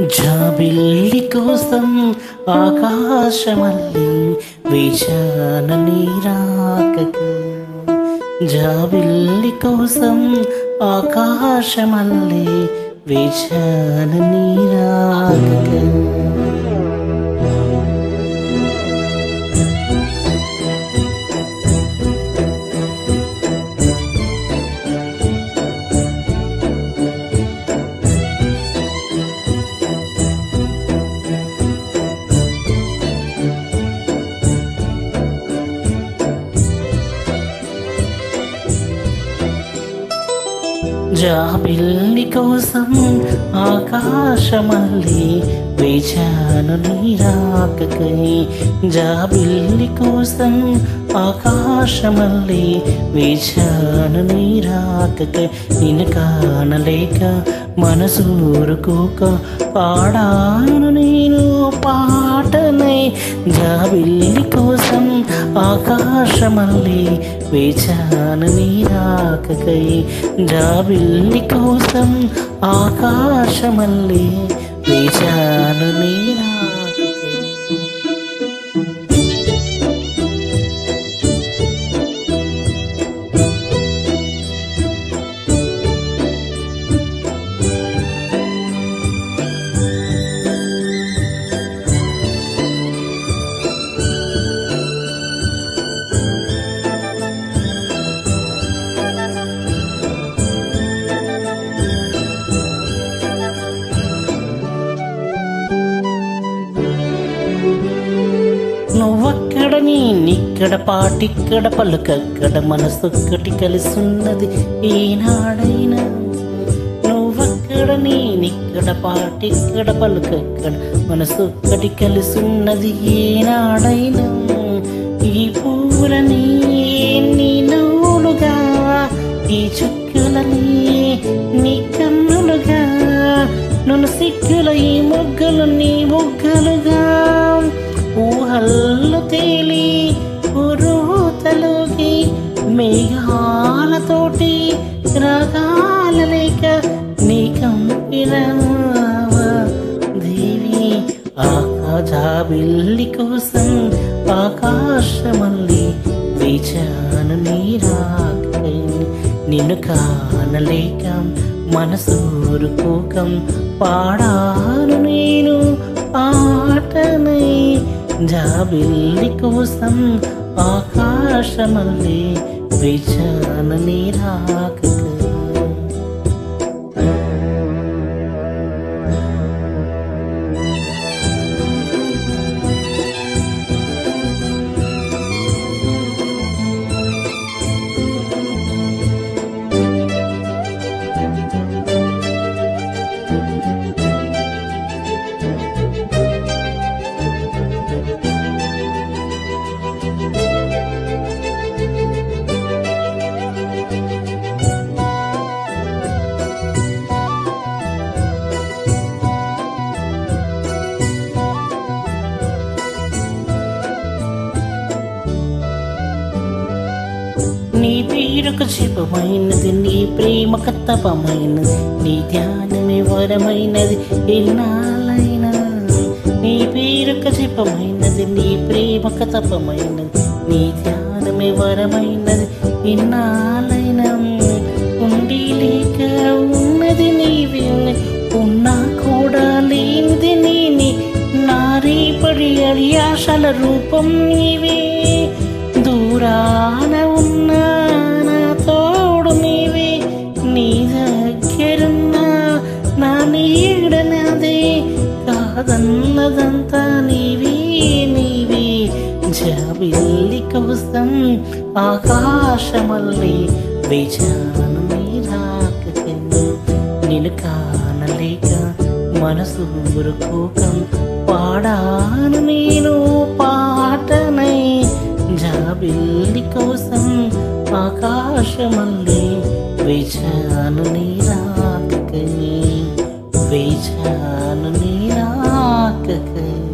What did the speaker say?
జాబిల్లి కోసం ఆకాశమల్లి వేచాన నీరాకకు. జాబిల్లి కోసం ఆకాశమల్లి వేచాన నీరాకకు. జాబిల్లి కోసం ఆకాశమల్లి వేచాను నీరాకకై. జాబిల్లి కోసం ఆకాశమల్లి వేచాను నీరాకకై. నిన్ను కానలేక మనసూరుకోక పాడాను నేను పాటనై. జాబిల్లి కోసం ఆకాశమల్లి వేచాను నీరాకకై. జాబిల్లి కోసం ఆకాశమల్లి వేచాను నీరాకకై. నువ్వక్కడ నేనిక్కడ పాటిక్కడ పలుకక్కడ మనసొక్కటి కలిసున్నది ఈనాడైనా. నువ్వక్కడ నేనిక్కడ పాటిక్కడ పలుకక్కడ మనసొక్కటి కలిసున్నది ఈనాడైనా. ఈ పూలని నీ నవ్వులుగా, ఈ చుక్కలని నీ కన్నులుగా, నన్ను సిగ్గుల ఈ మొగ్గలు నీ మొగ్గలుగా. ఊహల్లో తేలి ఉరుతలోకి మేఘాలతోటి రాగాల లేక నీ కంపిన దేవి. జాబిల్లి కోసం ఆకాశమల్లి వేచాను నీరాకకై. నిన్ను కానలేక మనసూరుకోకం పాడాను నేను పాటనై. జాబిల్లి కోసం ఆకాశమల్లి వేచాను నీరాకకై. నీ పేరుకు శివమైనది, నీ ప్రేమకు తపమైనది, నీ ధ్యానమే వరమైనది ఎన్నాళ్ళైనా. నీ పేరుకు శివమైనది, నీ ప్రేమకు తపమైనది, నీ ధ్యానమే వరమైనది ఎన్నాళ్ళైనా. ఉండి లేక ఉన్నది నీవే, ఉన్నా కూడా లేనిది నేనే. నారీ పడి ఆశల రూపం నీవే. దూరాన ఉన్నా నా తోడు నీవే, నీ దగ్గరున్నా నా నీడనదే. కాదన్నదంతా నీవే నీవే. జాబిల్లి కోసం ఆకాశమల్లి వేచాను నీరాకకై. నిన్ను కానలేక మనసు ఊరుకోకం పాడాను నేను పాటనై. జాబిల్లి కోసం ఆకాశమల్లి వేచాను నీరాకకై. వేచాను నీరాకకై.